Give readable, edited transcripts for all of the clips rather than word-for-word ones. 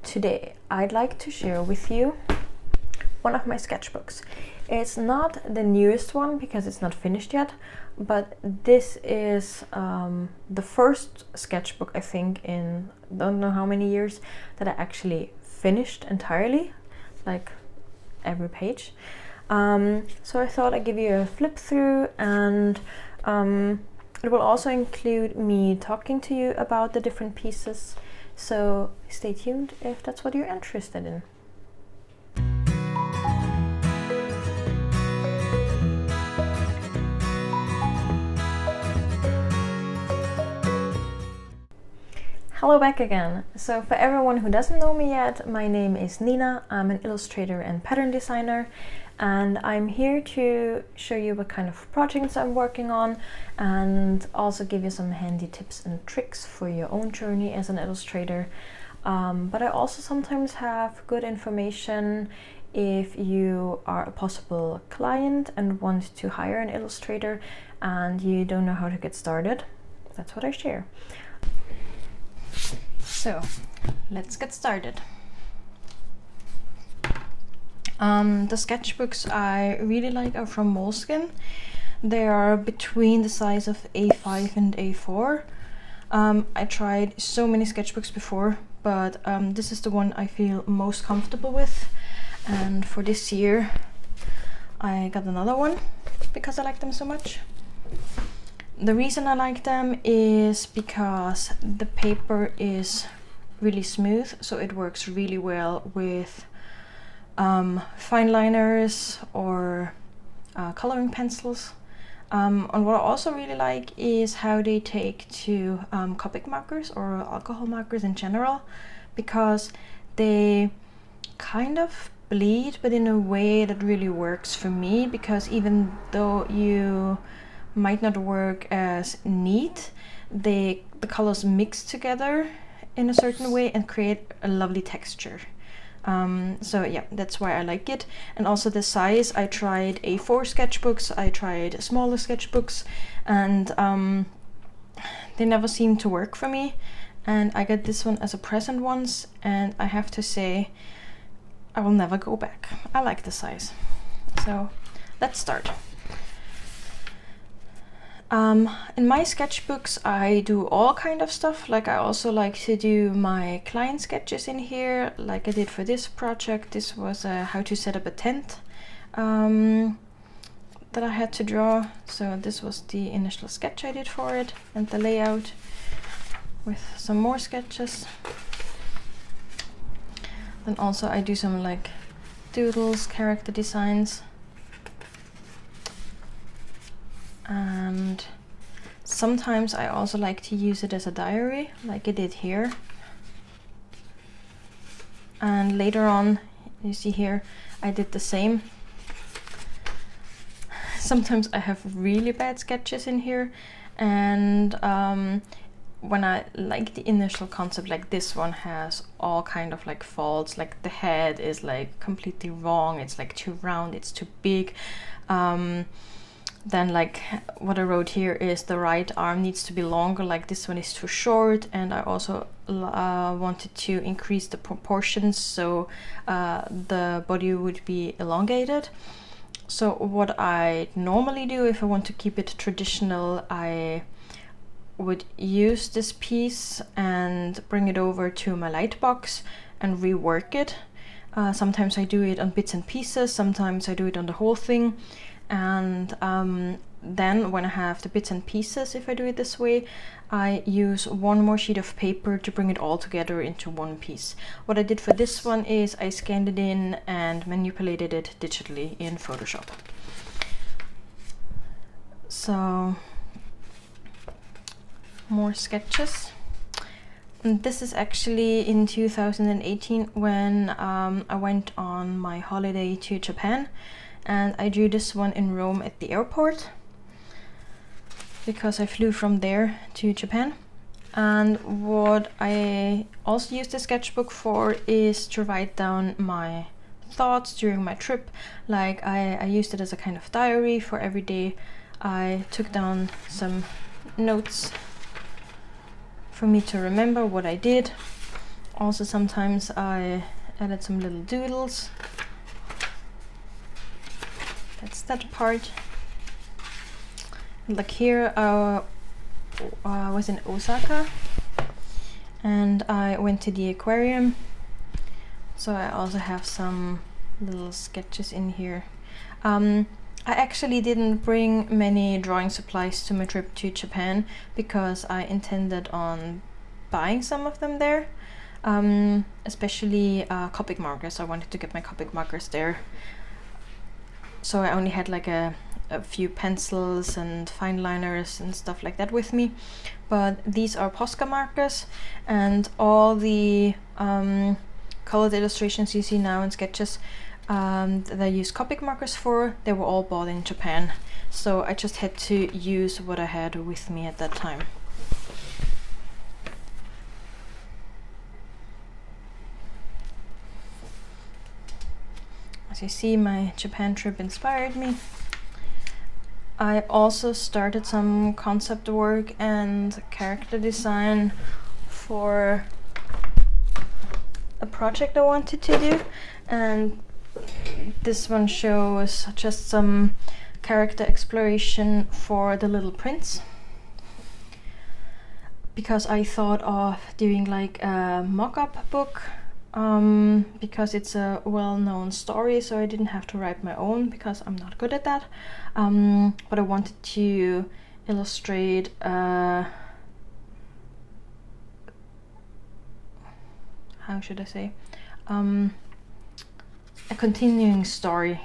Today I'd like to share with you one of my sketchbooks. It's not the newest one because it's not finished yet, but this is the first sketchbook I think in don't know how many years that I actually finished entirely, like every page. So I thought I'd give you a flip through, and it will also include me talking to you about the different pieces. So stay tuned if that's what you're interested in. Hello back again. So for everyone who doesn't know me yet, my name is Nina. I'm an illustrator and pattern designer, and I'm here to show you what kind of projects I'm working on and also give you some handy tips and tricks for your own journey as an illustrator. But I also sometimes have good information if you are a possible client and want to hire an illustrator and you don't know how to get started. That's what I share. So let's get started. The sketchbooks I really like are from Muisc. They are between the size of A5 and A4. I tried so many sketchbooks before, but this is the one I feel most comfortable with. And for this year, I got another one because I like them so much. The reason I like them is because the paper is really smooth, so it works really well with fine liners or coloring pencils. And what I also really like is how they take to Copic markers or alcohol markers in general, because they kind of bleed, but in a way that really works for me, because even though you might not work as neat, the colors mix together in a certain way and create a lovely texture. So yeah, that's why I like it. And also the size, I tried A4 sketchbooks, I tried smaller sketchbooks, and they never seemed to work for me. And I got this one as a present once, and I have to say I will never go back. I like the size. So let's start. In my sketchbooks I do all kind of stuff. Like I also like to do my client sketches in here, like I did for this project. This was how to set up a tent that I had to draw. So this was the initial sketch I did for it, and the layout with some more sketches. Then also I do some like doodles, character designs. And sometimes I also like to use it as a diary, like I did here. And later on, you see here, I did the same. Sometimes I have really bad sketches in here, and when I like the initial concept, like this one has all kind of like faults, like the head is like completely wrong, it's like too round, it's too big. Then like what I wrote here is the right arm needs to be longer, like this one is too short, and I also wanted to increase the proportions so the body would be elongated. So what I normally do if I want to keep it traditional, I would use this piece and bring it over to my light box and rework it. Sometimes I do it on bits and pieces, sometimes I do it on the whole thing. And then when I have the bits and pieces, if I do it this way, I use one more sheet of paper to bring it all together into one piece. What I did for this one is I scanned it in and manipulated it digitally in Photoshop. So more sketches. And this is actually in 2018 when I went on my holiday to Japan. And I drew this one in Rome at the airport because I flew from there to Japan. And what I also used the sketchbook for is to write down my thoughts during my trip. Like I used it as a kind of diary for every day. I took down some notes for me to remember what I did. Also sometimes I added some little doodles. That's that part. Like here I was in Osaka and I went to the aquarium, so I also have some little sketches in here. I actually didn't bring many drawing supplies to my trip to Japan because I intended on buying some of them there, especially Copic markers. I wanted to get my Copic markers there, so I only had like a few pencils and fine liners and stuff like that with me. But these are Posca markers, and all the colored illustrations you see now in sketches that I use Copic markers for, they were all bought in Japan. So I just had to use what I had with me at that time. As you see, my Japan trip inspired me. I also started some concept work and character design for a project I wanted to do, and this one shows just some character exploration for The Little Prince, because I thought of doing like a mock-up book, because it's a well-known story, so I didn't have to write my own because I'm not good at that. But I wanted to illustrate how should I say, a continuing story.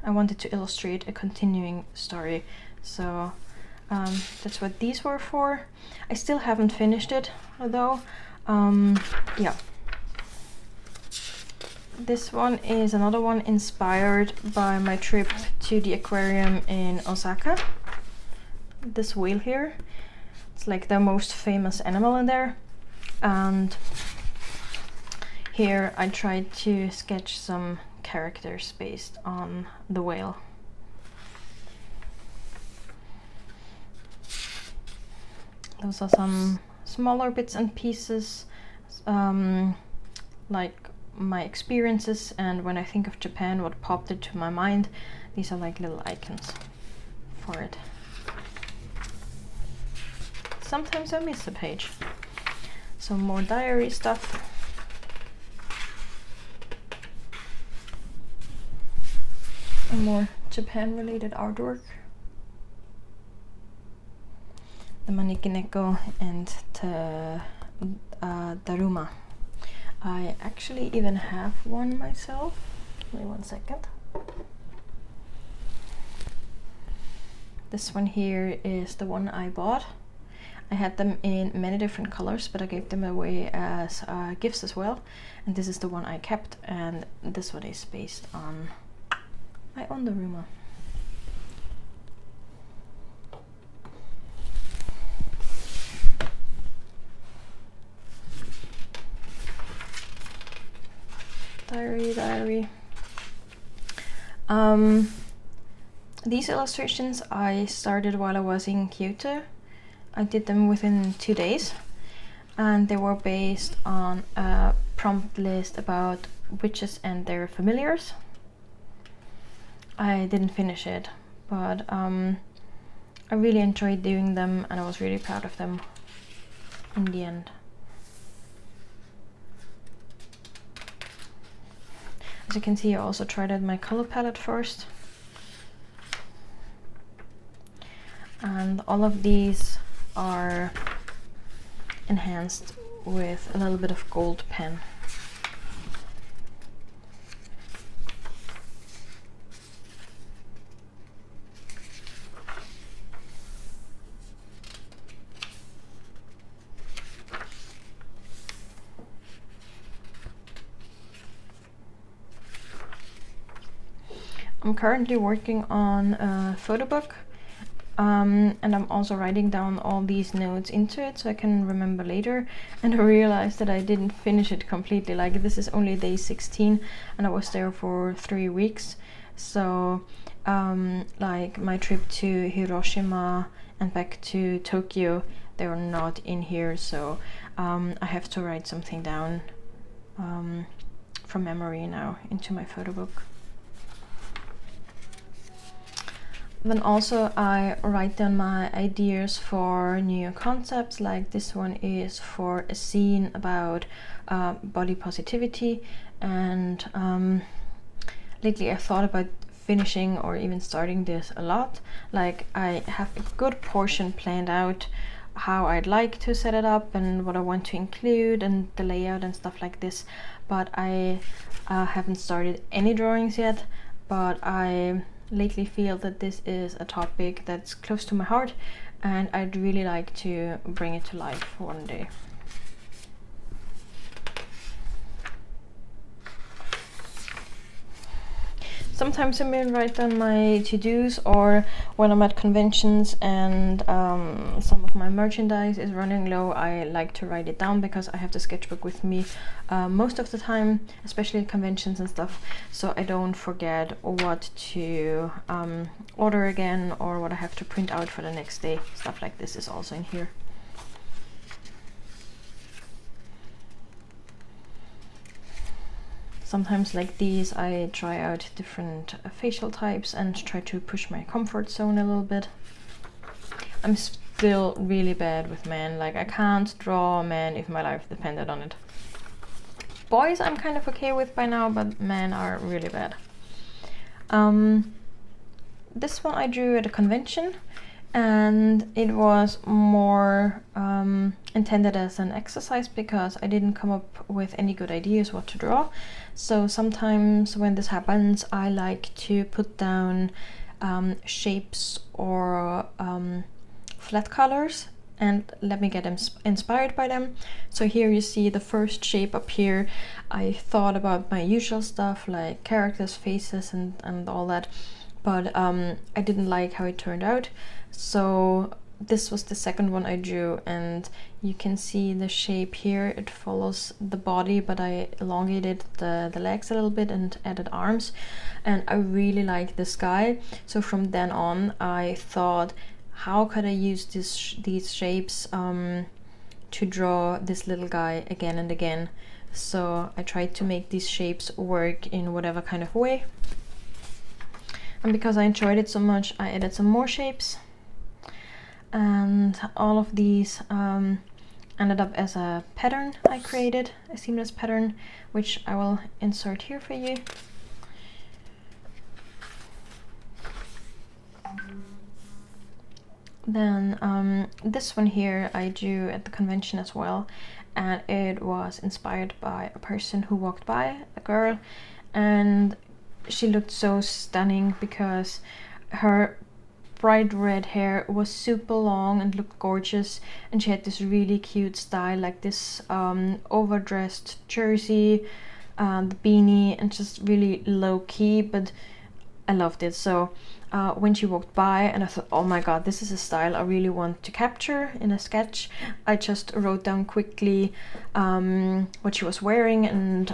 I wanted to illustrate a continuing story, so that's what these were for. I still haven't finished it though. Yeah. This one is another one inspired by my trip to the aquarium in Osaka. This whale here, it's like the most famous animal in there, and here I tried to sketch some characters based on the whale. Those are some smaller bits and pieces, like my experiences, and when I think of Japan, what popped into my mind. These are like little icons for it. Sometimes I miss a page. Some more diary stuff. And more Japan related artwork. The Manikineko and the Daruma. I actually even have one myself. Wait 1 second. This one here is the one I bought. I had them in many different colors, but I gave them away as gifts as well. And this is the one I kept, and this one is based on my own Daruma. Diary. These illustrations I started while I was in Kyoto. I did them within 2 days, and they were based on a prompt list about witches and their familiars. I didn't finish it, but I really enjoyed doing them, and I was really proud of them in the end. As you can see, I also tried out my color palette first. And all of these are enhanced with a little bit of gold pen. I'm currently working on a photo book, and I'm also writing down all these notes into it so I can remember later. And I realized that I didn't finish it completely. Like, this is only day 16 and I was there for 3 weeks. So like my trip to Hiroshima and back to Tokyo, they are not in here, so I have to write something down from memory now into my photo book. Then also I write down my ideas for new concepts, like this one is for a scene about body positivity, and lately I thought about finishing or even starting this a lot. Like I have a good portion planned out, how I'd like to set it up and what I want to include and the layout and stuff like this, but I haven't started any drawings yet. But I lately feel that this is a topic that's close to my heart and I'd really like to bring it to life one day. Sometimes I may write down my to-dos, or when I'm at conventions and some of my merchandise is running low, I like to write it down because I have the sketchbook with me most of the time, especially at conventions and stuff, so I don't forget what to order again or what I have to print out for the next day. Stuff like this is also in here. Sometimes like these I try out different facial types and try to push my comfort zone a little bit. I'm still really bad with men, like I can't draw a man if my life depended on it. Boys I'm kind of okay with by now, but men are really bad. This one I drew at a convention and it was more intended as an exercise because I didn't come up with any good ideas what to draw. So sometimes when this happens I like to put down shapes or flat colors and let me get inspired by them. So here you see the first shape up here. I thought about my usual stuff like characters, faces and all that, but I didn't like how it turned out. So this was the second one I drew, and you can see the shape here. It follows the body, but I elongated the legs a little bit and added arms, and I really like this guy. So from then on I thought, how could I use these shapes to draw this little guy again and again. So I tried to make these shapes work in whatever kind of way, and because I enjoyed it so much I added some more shapes. And all of these ended up as a pattern I created, a seamless pattern, which I will insert here for you. Then this one here I drew at the convention as well, and it was inspired by a person who walked by, a girl, and she looked so stunning because her bright red hair was super long and looked gorgeous, and she had this really cute style, like this overdressed jersey, the beanie, and just really low-key, but I loved it. So when she walked by and I thought, oh my god, this is a style I really want to capture in a sketch, I just wrote down quickly what she was wearing and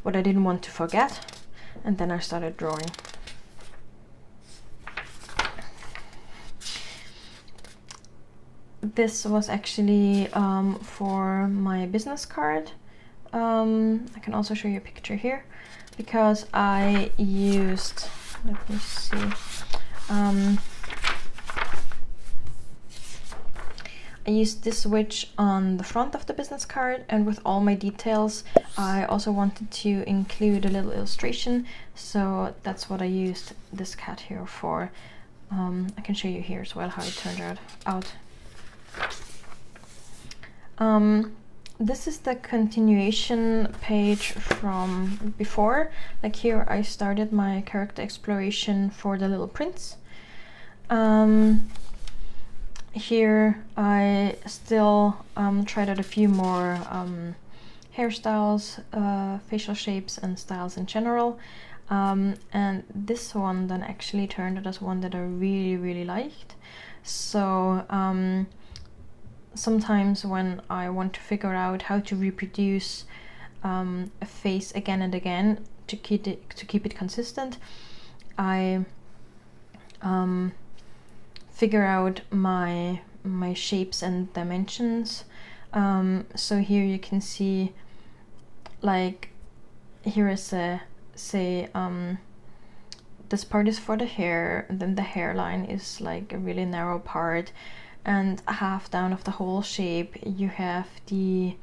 what I didn't want to forget, and then I started drawing. This was actually for my business card. I can also show you a picture here because I used, let me see, I used this witch on the front of the business card, and with all my details I also wanted to include a little illustration, so that's what I used this cat here for. I can show you here as well how it turned out. This is the continuation page from before. Like here I started my character exploration for the little prince. Here I still tried out a few more hairstyles, facial shapes and styles in general, and this one then actually turned out as one that I really liked. So sometimes when I want to figure out how to reproduce a face again and again to keep it consistent, I figure out my shapes and dimensions. So here you can see like here is a, say, this part is for the hair, and then the hairline is like a really narrow part, and half down of the whole shape you have the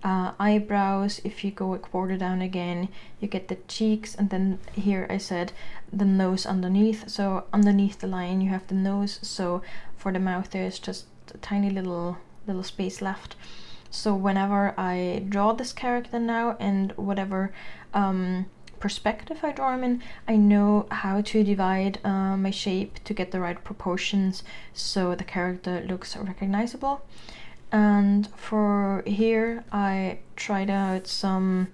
eyebrows. If you go a quarter down again, you get the cheeks, and then here I said the nose underneath. So underneath the line you have the nose, so for the mouth there's just a tiny little space left. So whenever I draw this character now, and whatever perspective I draw him in, I know how to divide my shape to get the right proportions so the character looks recognizable. And for here I tried out some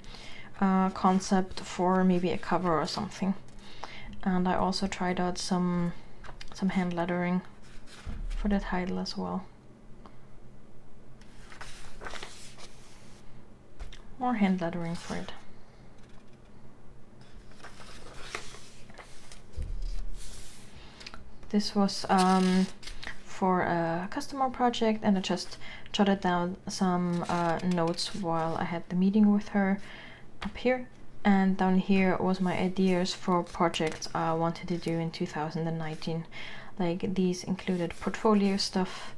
concept for maybe a cover or something, and I also tried out some hand lettering for the title as well. More hand lettering for it. This was for a customer project, and I just jotted down some notes while I had the meeting with her up here. And down here was my ideas for projects I wanted to do in 2019. Like these included portfolio stuff,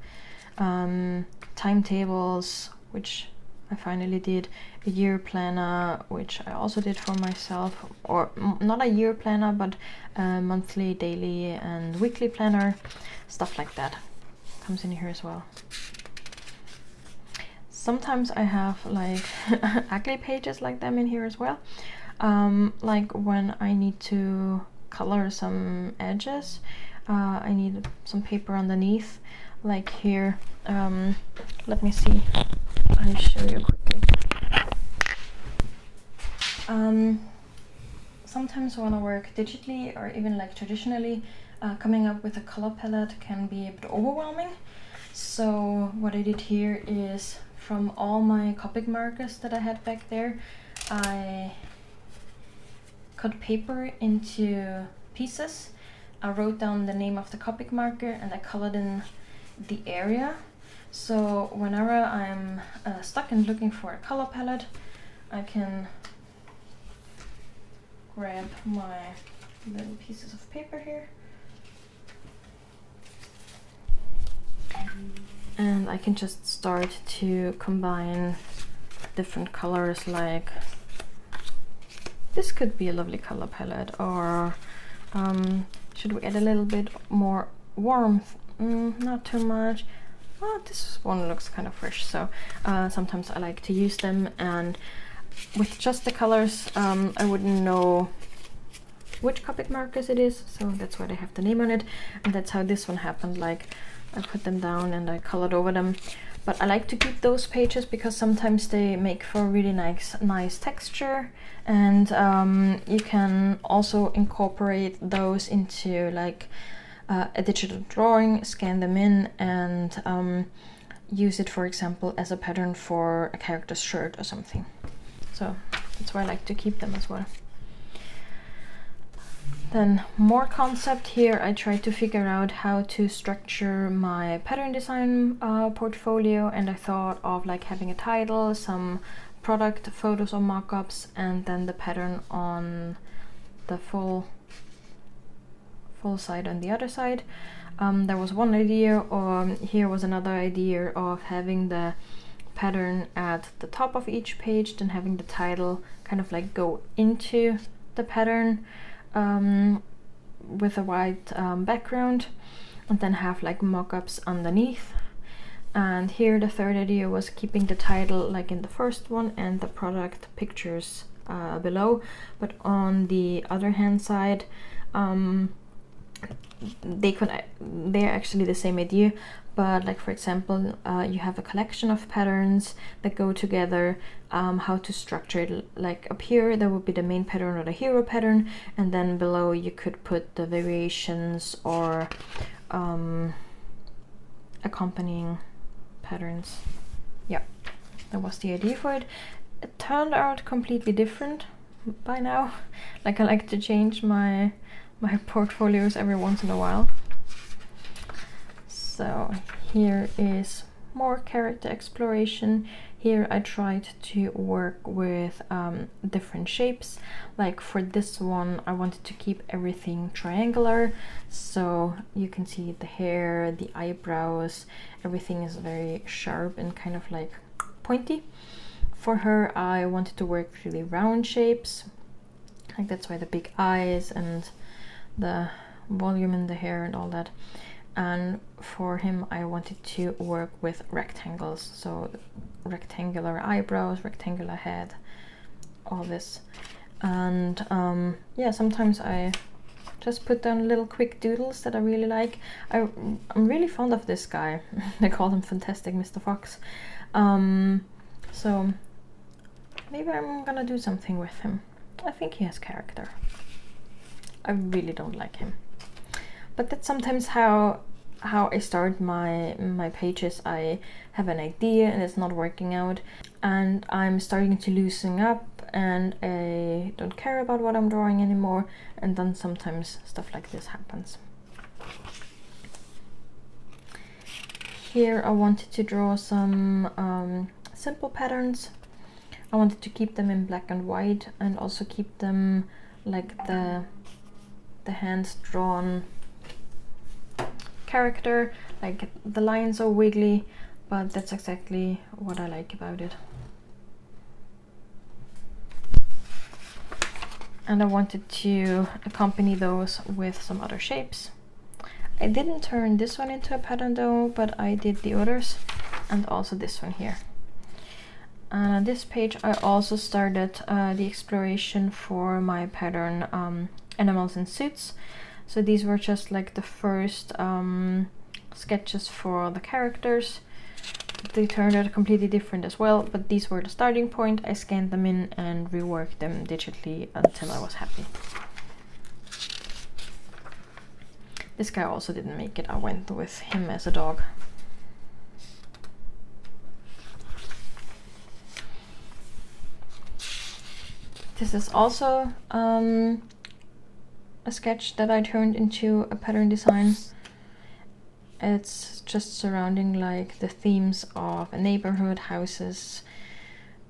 timetables, which I finally did, a year planner, which I also did for myself, or not a year planner, but a monthly, daily and weekly planner, stuff like that comes in here as well. Sometimes I have like ugly pages like them in here as well, like when I need to color some edges, I need some paper underneath, like here. Let me see, I'll show you quickly. Sometimes when I work digitally or even like traditionally, coming up with a color palette can be a bit overwhelming. So what I did here is, from all my Copic markers that I had back there, I cut paper into pieces. I wrote down the name of the Copic marker and I colored in the area. So whenever I'm stuck and looking for a color palette, I can grab my little pieces of paper here, and I can just start to combine different colors. Like this could be a lovely color palette, or should we add a little bit more warmth? Not too much. Oh, this one looks kind of fresh, so sometimes I like to use them, and with just the colors I wouldn't know which Copic markers it is, so that's why they have the name on it. And that's how this one happened. Like I put them down and I colored over them. But I like to keep those pages because sometimes they make for really nice texture, and you can also incorporate those into like a digital drawing, scan them in, and use it, for example, as a pattern for a character's shirt or something. So that's why I like to keep them as well. Then more concept here, I tried to figure out how to structure my pattern design portfolio, and I thought of like having a title, some product photos or mock-ups, and then the pattern on the full side on the other side. There was one idea, or here was another idea of having the pattern at the top of each page, then having the title kind of like go into the pattern with a white background, and then have like mock-ups underneath. And here the third idea was keeping the title like in the first one and the product pictures below, but on the other hand side they're actually the same idea, but like for example you have a collection of patterns that go together, how to structure it. Like up here there would be the main pattern or the hero pattern, and then below you could put the variations or accompanying patterns. Yeah, that was the idea for it. It turned out completely different by now. Like I like to change my portfolios every once in a while. So here is more character exploration. Here I tried to work with different shapes. Like for this one I wanted to keep everything triangular, so you can see the hair, the eyebrows, everything is very sharp and kind of like pointy. For her I wanted to work really round shapes, like that's why the big eyes and the volume in the hair and all that. And for him I wanted to work with rectangles, so rectangular eyebrows, rectangular head, all this. And yeah, sometimes I just put down little quick doodles that I really like. I'm really fond of this guy. They call him Fantastic Mr. Fox. So maybe I'm gonna do something with him. I think he has character. I really don't like him. But that's sometimes how I start my pages. I have an idea and it's not working out, and I'm starting to loosen up and I don't care about what I'm drawing anymore, and then sometimes stuff like this happens. Here I wanted to draw some simple patterns. I wanted to keep them in black and white and also keep them like the hands drawn character, like the lines are wiggly, but that's exactly what I like about it. And I wanted to accompany those with some other shapes. I didn't turn this one into a pattern though, but I did the others, and also this one here. And on this page I also started the exploration for my pattern Animals in Suits. So these were just like the first sketches for the characters. They turned out completely different as well, but these were the starting point. I scanned them in and reworked them digitally until I was happy. This guy also didn't make it. I went with him as a dog. This is also a sketch that I turned into a pattern design. It's just surrounding like the themes of a neighborhood, houses,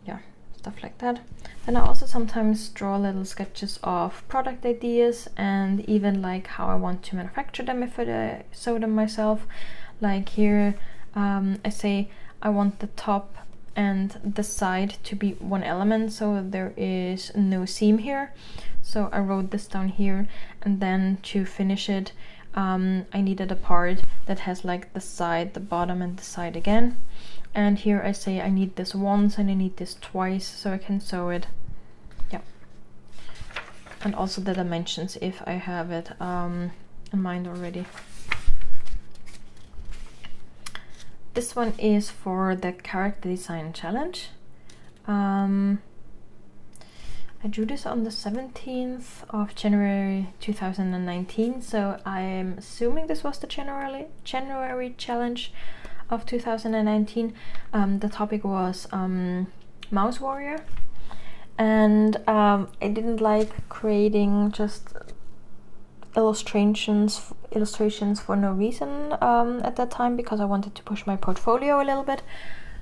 yeah, stuff like that. Then I also sometimes draw little sketches of product ideas and even like how I want to manufacture them if I sew them myself. Like here I say I want the top and the side to be one element, so there is no seam here. So I wrote this down here, and then to finish it I needed a part that has like the side, the bottom and the side again. And here I say I need this once and I need this twice so I can sew it. Yeah. And also the dimensions if I have it in mind already. This one is for the character design challenge. I drew this on the 17th of January 2019, so I'm assuming this was the January challenge of 2019. The topic was Mouse Warrior, and I didn't like creating just illustrations for no reason at that time, because I wanted to push my portfolio a little bit.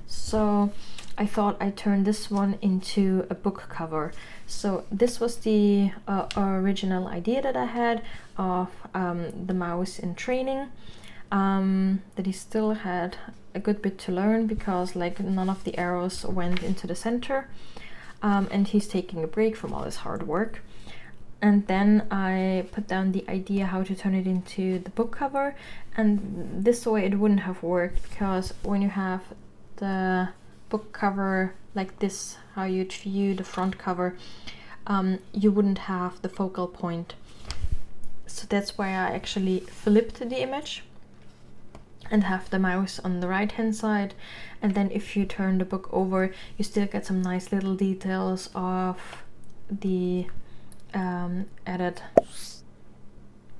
So I thought I'd turn this one into a book cover. So this was the original idea that I had of the mouse in training, that he still had a good bit to learn because like none of the arrows went into the center, and he's taking a break from all his hard work. And then I put down the idea how to turn it into the book cover, and this way it wouldn't have worked, because when you have the book cover like this, how you'd view the front cover, you wouldn't have the focal point. So that's why I actually flipped the image and have the mouse on the right hand side, and then if you turn the book over you still get some nice little details of the added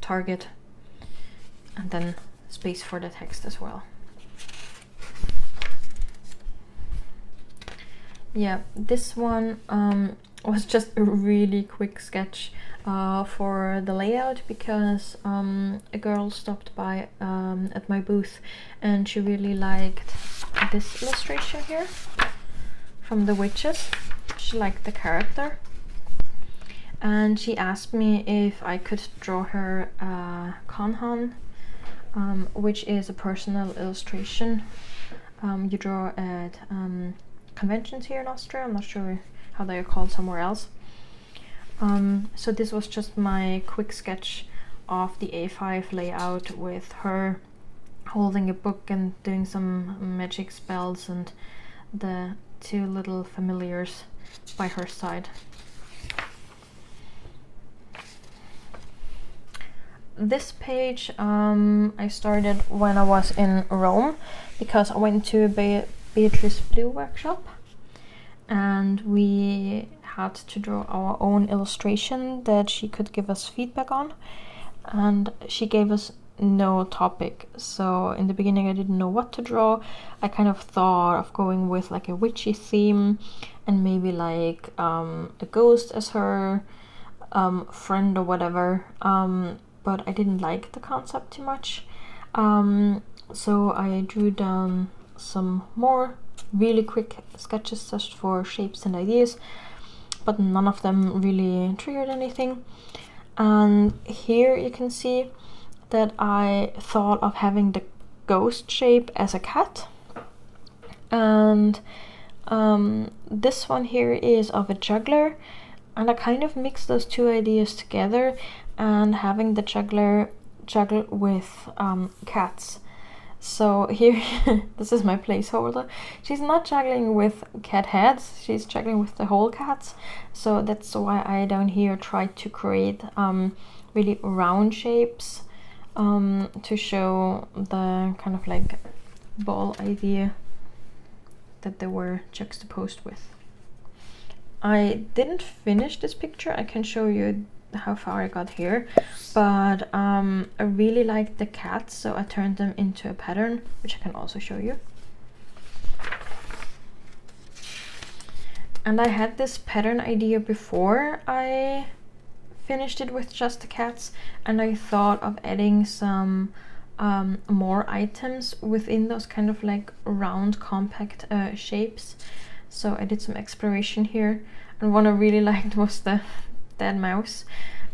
target, and then space for the text as well. Yeah, this one was just a really quick sketch for the layout, because a girl stopped by at my booth and she really liked this illustration here. from the witches. She liked the character, and she asked me if I could draw her a kanhan, which is a personal illustration you draw at conventions here in Austria. I'm not sure how they are called somewhere else. So this was just my quick sketch of the A5 layout with her holding a book and doing some magic spells and the two little familiars by her side. This page I started when I was in Rome, because I went to a Beatrice Blue workshop and we had to draw our own illustration that she could give us feedback on, and she gave us no topic. So in the beginning I didn't know what to draw. I kind of thought of going with like a witchy theme and maybe like a ghost as her friend or whatever, but I didn't like the concept too much. So I drew down some more really quick sketches just for shapes and ideas, but none of them really triggered anything. And here you can see that I thought of having the ghost shape as a cat, and this one here is of a juggler, and I kind of mixed those two ideas together and having the juggler juggle with cats. So here, this is my placeholder. She's not juggling with cat heads, she's juggling with the whole cats. So that's why I down here tried to create really round shapes to show the kind of like ball idea that they were juxtaposed with. I didn't finish this picture, I can show you how far I got here, but I really liked the cats, so I turned them into a pattern, which I can also show you. And I had this pattern idea before I finished it with just the cats, and I thought of adding some more items within those kind of like round compact shapes. So I did some exploration here, and one I really liked was the dead mouse.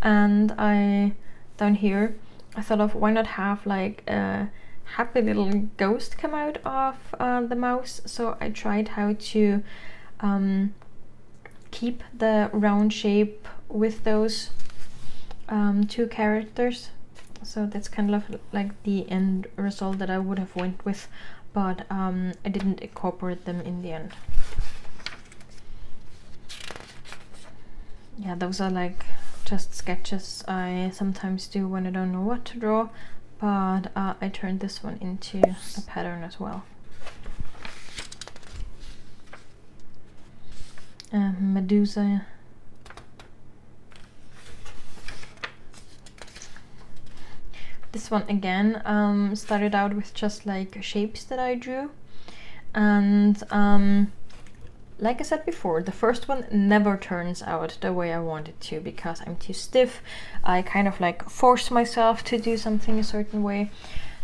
And I down here I thought of why not have like a happy little ghost come out of the mouse. So I tried how to keep the round shape with those two characters. So that's kind of like the end result that I would have went with, but I didn't incorporate them in the end. Yeah, those are like just sketches I sometimes do when I don't know what to draw, but I turned this one into a pattern as well. Medusa. This one again started out with just like shapes that I drew, and like I said before, the first one never turns out the way I want it to because I'm too stiff. I kind of like force myself to do something a certain way.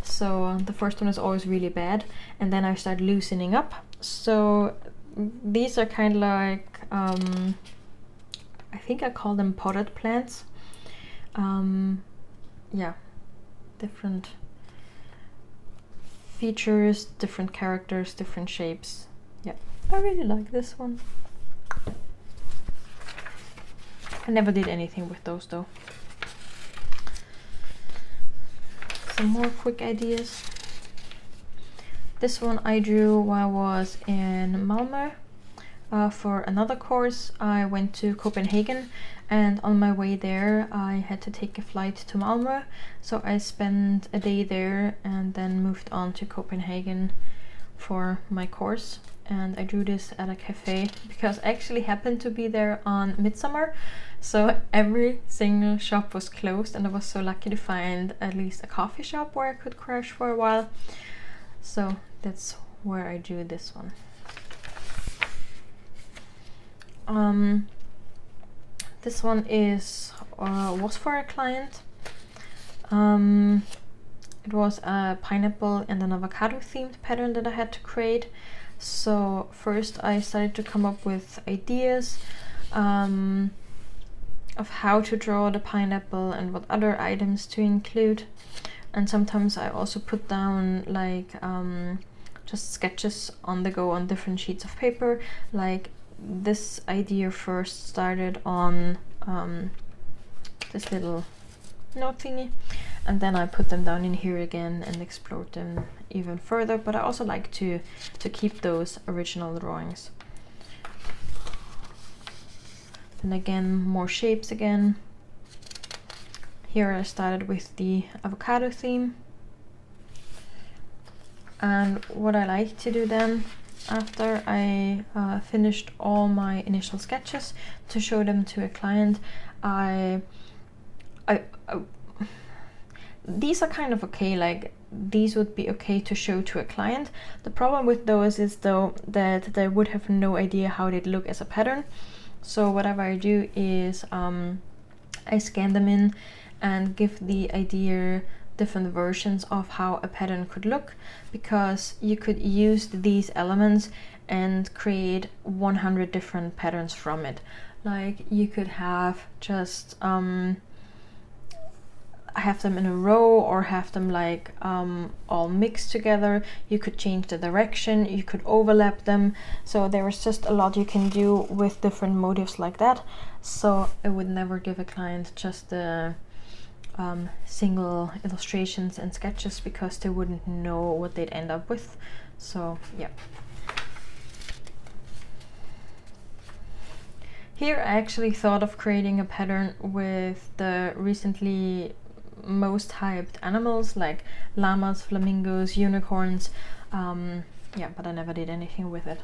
So the first one is always really bad, and then I start loosening up. So these are kind of like, I think I call them potted plants. Yeah, different features, different characters, different shapes. Yeah. I really like this one. I never did anything with those though. Some more quick ideas. This one I drew while I was in Malmö for another course. I went to Copenhagen, and on my way there I had to take a flight to Malmö. So I spent a day there and then moved on to Copenhagen for my course. And I drew this at a cafe because I actually happened to be there on Midsummer, so every single shop was closed, and I was so lucky to find at least a coffee shop where I could crash for a while. So that's where I drew this one. This one was for a client. It was a pineapple and an avocado themed pattern that I had to create. So first I started to come up with ideas of how to draw the pineapple and what other items to include. And sometimes I also put down like just sketches on the go on different sheets of paper. Like this idea first started on this little note thingy, and then I put them down in here again and explored them even further. But I also like to keep those original drawings. And again, more shapes again. Here I started with the avocado theme. And what I like to do then, after I finished all my initial sketches to show them to a client, these are kind of okay, like these would be okay to show to a client. The problem with those is though that they would have no idea how they'd look as a pattern. So whatever I do is I scan them in and give the idea different versions of how a pattern could look, because you could use these elements and create 100 different patterns from it. Like you could have just have them in a row, or have them like all mixed together. You could change the direction, you could overlap them. So there is just a lot you can do with different motifs like that. So I would never give a client just the single illustrations and sketches, because they wouldn't know what they'd end up with. So yeah. Here I actually thought of creating a pattern with the recently most hyped animals like llamas, flamingos, unicorns. Yeah, but I never did anything with it.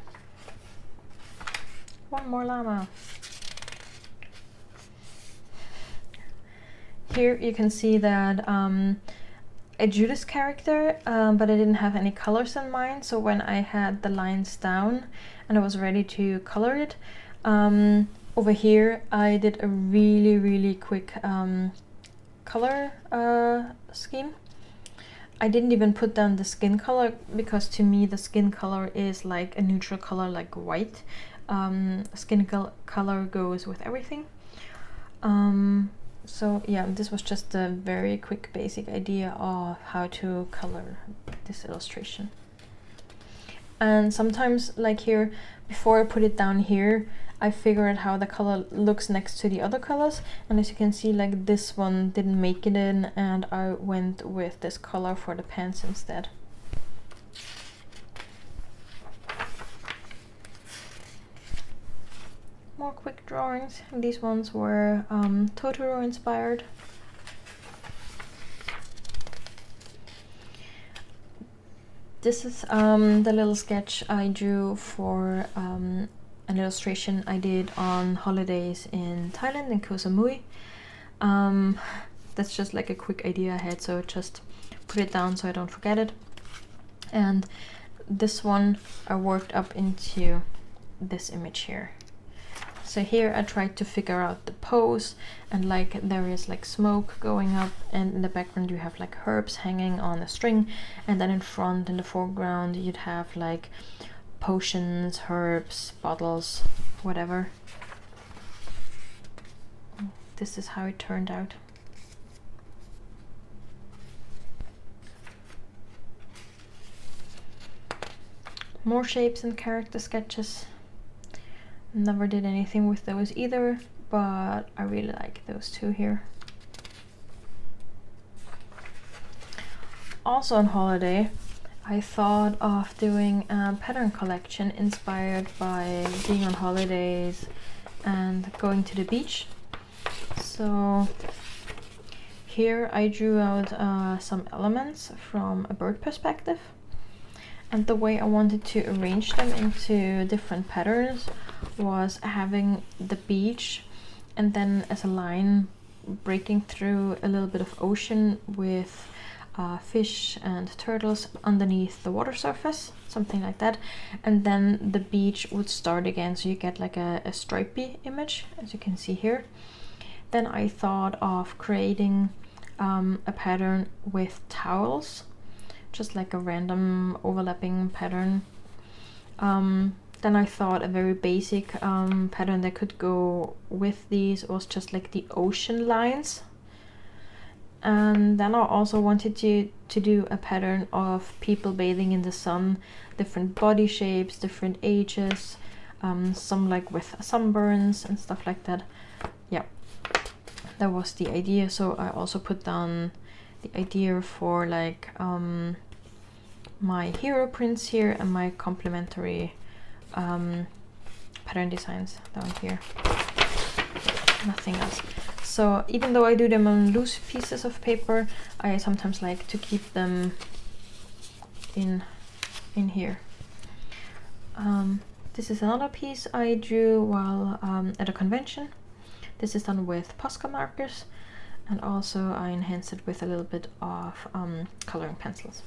One more llama. Here you can see that I drew this character, but I didn't have any colors in mind. So when I had the lines down and I was ready to color it, over here I did a really quick color scheme. I didn't even put down the skin color, because to me the skin color is like a neutral color, like white. Skin color goes with everything. So yeah, this was just a very quick basic idea of how to color this illustration. And sometimes, like here, before I put it down here, I figured how the color looks next to the other colors. And as you can see, like this one didn't make it in, and I went with this color for the pants instead. More quick drawings. These ones were Totoro inspired. This is the little sketch I drew for an illustration I did on holidays in Thailand, in Koh Samui. That's just like a quick idea I had, so just put it down so I don't forget it. And this one I worked up into this image here. So here I tried to figure out the pose, and like there is like smoke going up, and in the background you have like herbs hanging on a string, and then in front, in the foreground, you'd have like potions, herbs, bottles, whatever. This is how it turned out. More shapes and character sketches. Never did anything with those either, but I really like those two here. Also on holiday, I thought of doing a pattern collection inspired by being on holidays and going to the beach. So here I drew out some elements from a bird perspective. And the way I wanted to arrange them into different patterns was having the beach, and then as a line breaking through a little bit of ocean with fish and turtles underneath the water surface, something like that. And then the beach would start again, so you get like a stripy image, as you can see here. Then I thought of creating a pattern with towels, just like a random overlapping pattern. Then I thought a very basic pattern that could go with these was just like the ocean lines. And then I also wanted to do a pattern of people bathing in the sun, different body shapes, different ages, some like with sunburns and stuff like that. Yeah, that was the idea. So I also put down the idea for like my hero prints here and my complementary pattern designs down here. Nothing else. So even though I do them on loose pieces of paper, I sometimes like to keep them in here. This is another piece I drew while at a convention. This is done with Posca markers, and also I enhance it with a little bit of coloring pencils.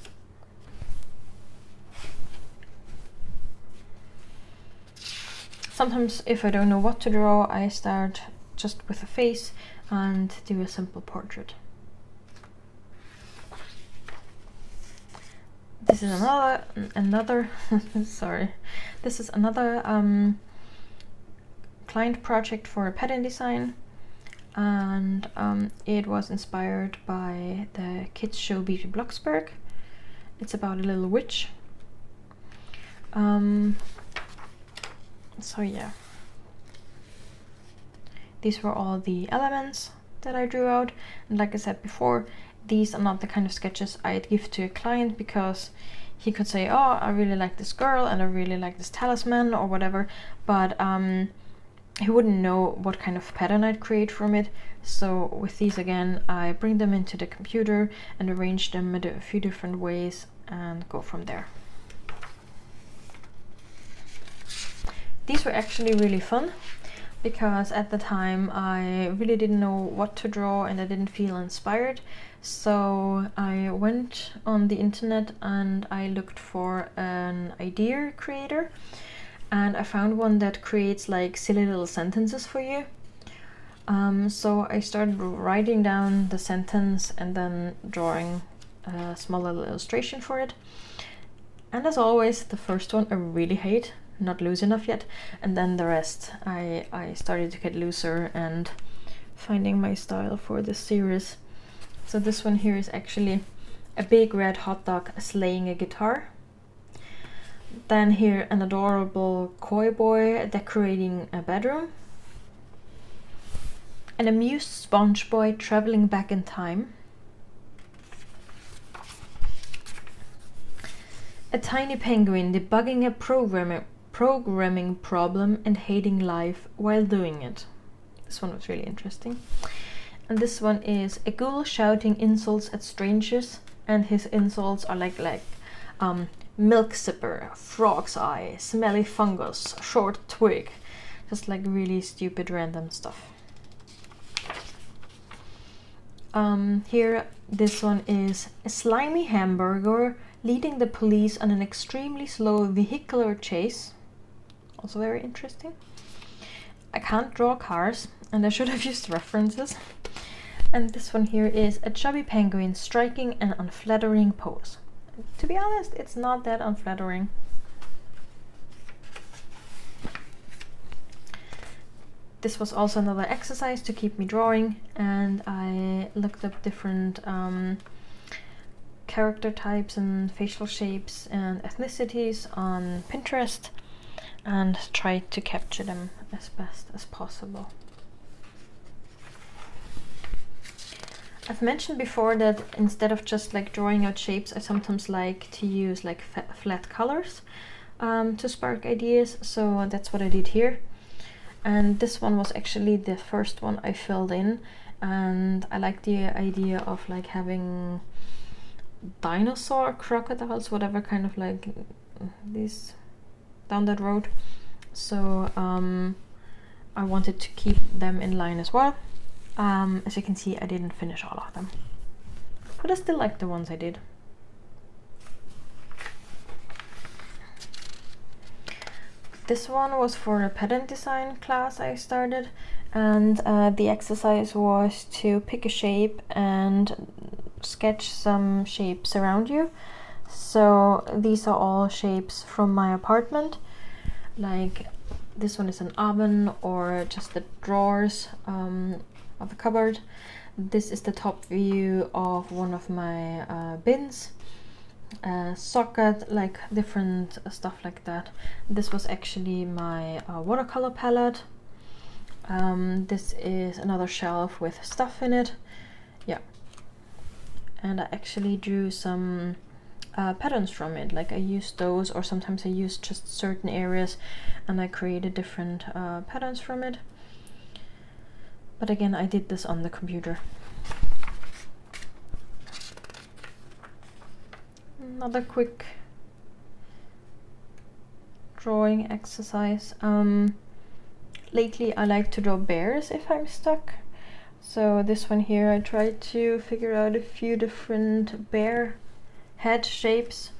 Sometimes if I don't know what to draw, I start just with a face and do a simple portrait. This is another sorry. This is another client project for a pattern design, and it was inspired by the kids show Beauty Blocksberg. It's about a little witch. So yeah, these were all the elements that I drew out, and like I said before, these are not the kind of sketches I'd give to a client, because he could say, oh, I really like this girl and I really like this talisman or whatever, but he wouldn't know what kind of pattern I'd create from it. So with these, again, I bring them into the computer and arrange them in a few different ways and go from there. These were actually really fun, because at the time I really didn't know what to draw and I didn't feel inspired. So I went on the internet and I looked for an idea creator, and I found one that creates like silly little sentences for you. So I started writing down the sentence and then drawing a small little illustration for it. And as always, the first one I really hate. Not loose enough yet, and then the rest I started to get looser and finding my style for this series. So this one here is actually a big red hot dog slaying a guitar. Then here an adorable koi boy decorating a bedroom, an amused sponge boy traveling back in time, a tiny penguin debugging a programming problem and hating life while doing it. This one was really interesting. And this one is a ghoul shouting insults at strangers, and his insults are like milk sipper, frog's eye, smelly fungus, short twig, just like really stupid random stuff. Here, this one is a slimy hamburger leading the police on an extremely slow vehicular chase. Also very interesting. I can't draw cars, and I should have used references. And this one here is a chubby penguin striking an unflattering pose. To be honest, it's not that unflattering. This was also another exercise to keep me drawing, and I looked up different character types and facial shapes and ethnicities on Pinterest and tried to capture them as best as possible. I've mentioned before that instead of just like drawing out shapes, I sometimes like to use like flat colors to spark ideas, so that's what I did here. And this one was actually the first one I filled in, and I like the idea of like having dinosaur, crocodiles, whatever kind of like these down that road. So I wanted to keep them in line as well. As you can see, I didn't finish all of them, but I still like the ones I did. This one was for a pattern design class I started, and the exercise was to pick a shape and sketch some shapes around you. So these are all shapes from my apartment. Like this one is an oven or just the drawers of a cupboard. This is the top view of one of my bins. Socket, like different stuff like that. This was actually my watercolor palette. This is another shelf with stuff in it. Yeah, and I actually drew some patterns from it. Like I used those, or sometimes I used just certain areas and I created different patterns from it. But again, I did this on the computer. Another quick drawing exercise. Lately I like to draw bears if I'm stuck. So this one here, I tried to figure out a few different bear head shapes.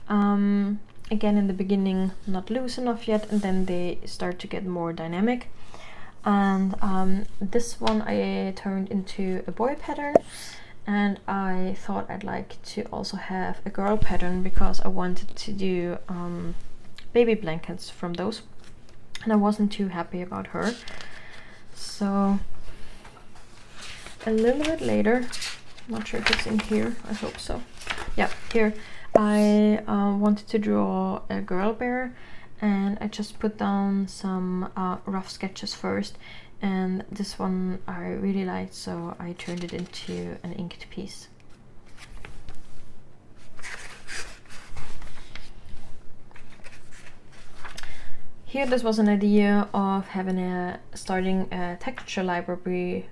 Again, in the beginning not loose enough yet, and then they start to get more dynamic. And this one I turned into a boy pattern, and I thought I'd like to also have a girl pattern because I wanted to do baby blankets from those, and I wasn't too happy about her. So a little bit later, I'm not sure if it's in here, I hope so. Yeah, here I wanted to draw a girl bear, and I just put down some rough sketches first, and this one I really liked, so I turned it into an inked piece. Here, this was an idea of having starting a texture library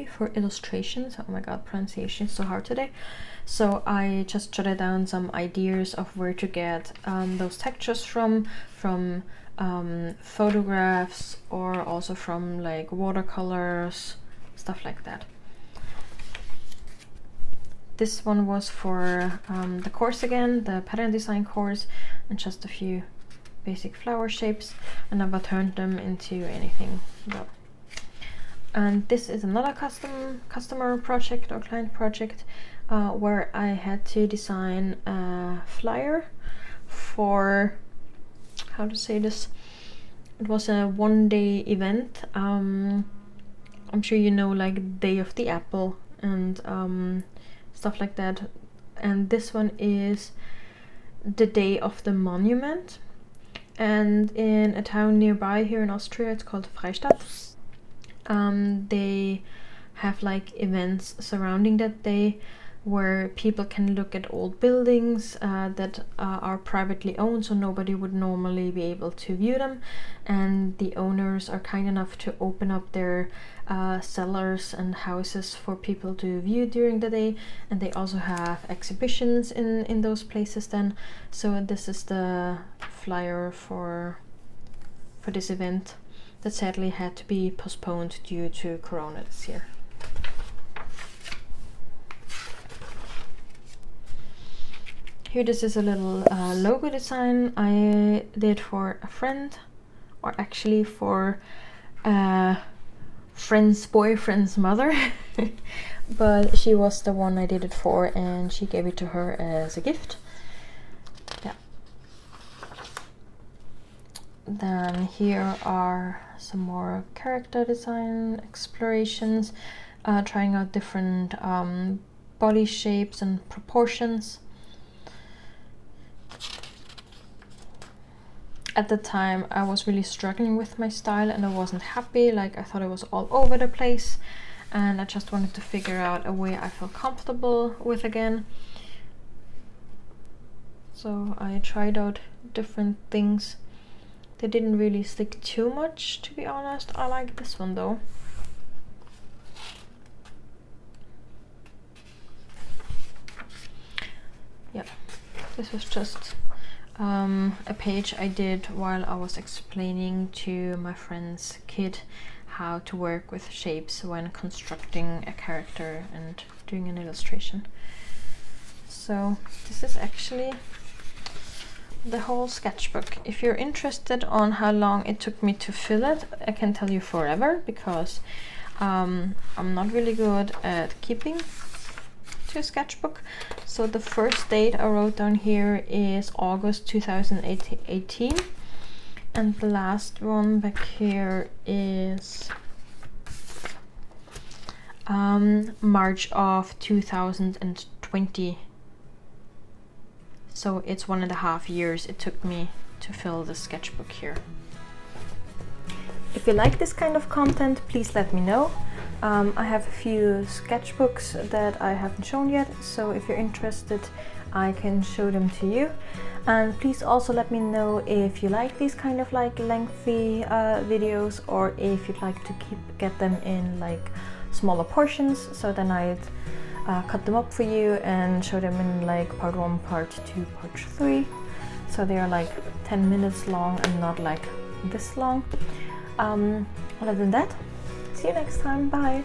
for illustrations. Oh my god, pronunciation is so hard today. So I just jotted down some ideas of where to get those textures from photographs, or also from like watercolors, stuff like that. This one was for the course again, the pattern design course, and just a few basic flower shapes, and I've turned them into anything though. And this is another customer project or client project where I had to design a flyer for, how to say this, it was a one-day event. I'm sure you know, like Day of the Apple and stuff like that. And this one is the Day of the Monument. And in a town nearby here in Austria, it's called Freistadt. They have like events surrounding that day where people can look at old buildings that are privately owned, so nobody would normally be able to view them, and the owners are kind enough to open up their cellars and houses for people to view during the day, and they also have exhibitions in those places then. So this is the flyer for this event that sadly had to be postponed due to Corona this year. Here, this is a little logo design I did for a friend, or actually for a friend's boyfriend's mother, but she was the one I did it for, and she gave it to her as a gift. Yeah. Then here are some more character design explorations, trying out different body shapes and proportions. At the time I was really struggling with my style and I wasn't happy, like I thought it was all over the place, and I just wanted to figure out a way I feel comfortable with again. So I tried out different things. They didn't really stick too much, to be honest. I like this one though. Yeah, this was just a page I did while I was explaining to my friend's kid how to work with shapes when constructing a character and doing an illustration. So this is actually the whole sketchbook. If you're interested on how long it took me to fill it, I can tell you forever, because I'm not really good at keeping to a sketchbook. So the first date I wrote down here is August 2018, and the last one back here is March of 2020. So it's 1.5 years it took me to fill the sketchbook here. If you like this kind of content, please let me know. I have a few sketchbooks that I haven't shown yet, so if you're interested, I can show them to you. And please also let me know if you like these kind of like lengthy videos, or if you'd like to get them in like smaller portions, so then I'd cut them up for you and show them in like part 1, part 2, part 3. So they are like 10 minutes long and not like this long. Other than that, see you next time. Bye.